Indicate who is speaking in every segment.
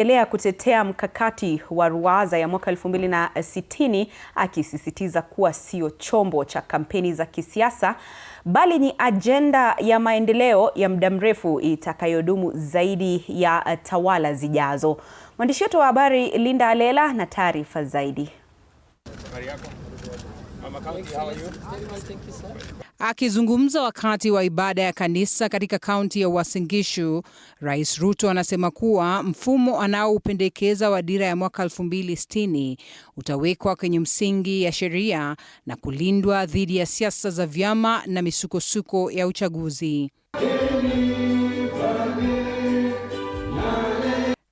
Speaker 1: Endelea kutetea mkakati wa Ruwaza ya mwaka 2060 akisisitiza kuwa sio chombo cha kampeni za kisiasa bali ni ajenda ya maendeleo ya muda mrefu itakayodumu zaidi ya tawala zijazo. Mwandishi wetu wa habari Linda Alela na taarifa zaidi.
Speaker 2: Akizungumza wakati wa ibada ya kanisa katika kaunti ya Uasin Gishu, Rais Ruto anasema kuwa mfumo anaoupendekeza wa dira ya mwaka 2060 utawekwa kwenye msingi ya sheria na kulindwa dhidi ya siasa za vyama na misukosuko ya uchaguzi.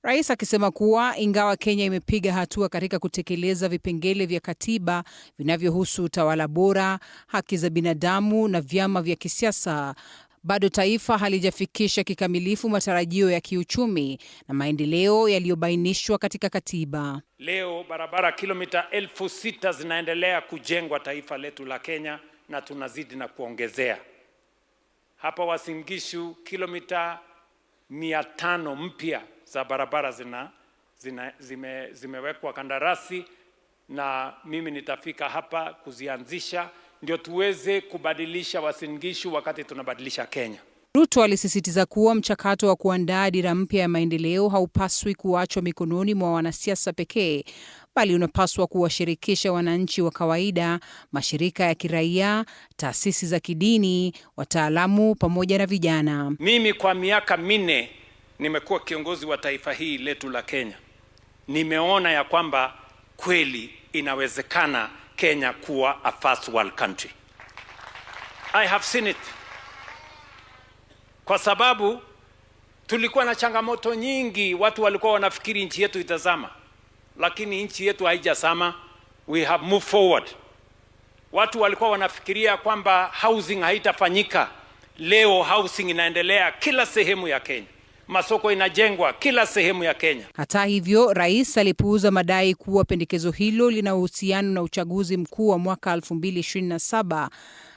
Speaker 2: Rais akisema kuwa ingawa Kenya imepiga hatua katika kutekeleza vipengele vya katiba vinavyohusu utawala bora, haki za binadamu na vyama vya kisiasa, bado taifa halijafikisha kikamilifu matarajio ya kiuchumi na maendeleo yaliyobainishwa katika katiba.
Speaker 3: Leo barabara kilomita 6,000 zinaendelea kujengwa taifa letu la Kenya na tunazidi na kuongezea. Hapa Uasin Gishu kilomita 500 mpya za barabara zimewekwa kandarasi na mimi nitafika hapa kuzianzisha ndio tuweze kubadilisha Uasin Gishu wakati tunabadilisha Kenya.
Speaker 2: Ruto alisisitiza kuwa mchakato wa kuandaa dira mpya ya maendeleo haupaswi kuachwa mikononi mwa wanasiasa pekee, bali unapaswa kuwashirikisha wananchi wa kawaida, mashirika ya kiraia, taasisi za kidini, wataalamu pamoja na vijana.
Speaker 3: Mimi kwa miaka 4 nimekuwa kiongozi wa taifa hii letu la Kenya. Nimeona ya kwamba kweli inawezekana Kenya kuwa a first world country. I have seen it. Kwa sababu tulikuwa na changamoto nyingi, watu walikuwa wanafikiri nchi yetu itazama. Lakini nchi yetu haijazama, we have moved forward. Watu walikuwa wanafikiria kwamba housing haitafanyika. Leo housing inaendelea kila sehemu ya Kenya. Masoko inajengwa kila sehemu ya Kenya.
Speaker 2: Hata hivyo, rais alipuuza madai kuwa pendekezo hilo lina uhusiano na uchaguzi mkuu wa mwaka 2027,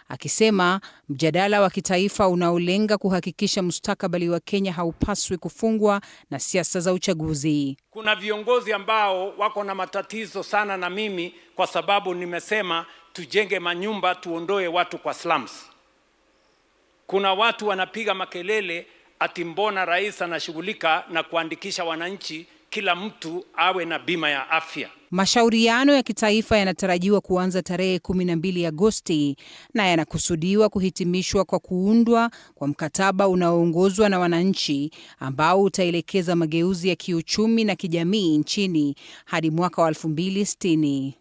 Speaker 2: akisema mjadala wa kitaifa unaolenga kuhakikisha mustakabali wa Kenya haupaswi kufungwa na siasa za uchaguzi.
Speaker 3: Kuna viongozi ambao wako na matatizo sana na mimi kwa sababu nimesema tujenge manyumba, tuondoe watu kwa slums. Kuna watu wanapiga makelele ati mbona rais anashughulika na kuandikisha wananchi kila mtu awe na bima ya afya.
Speaker 2: Mashauriano ya kitaifa yanatarajiwa kuanza tarehe 12 Agosti na yanakusudiwa kuhitimishwa kwa kuundwa kwa mkataba unaoongozwa na wananchi ambao utaelekeza mageuzi ya kiuchumi na kijamii nchini hadi mwaka wa 2060.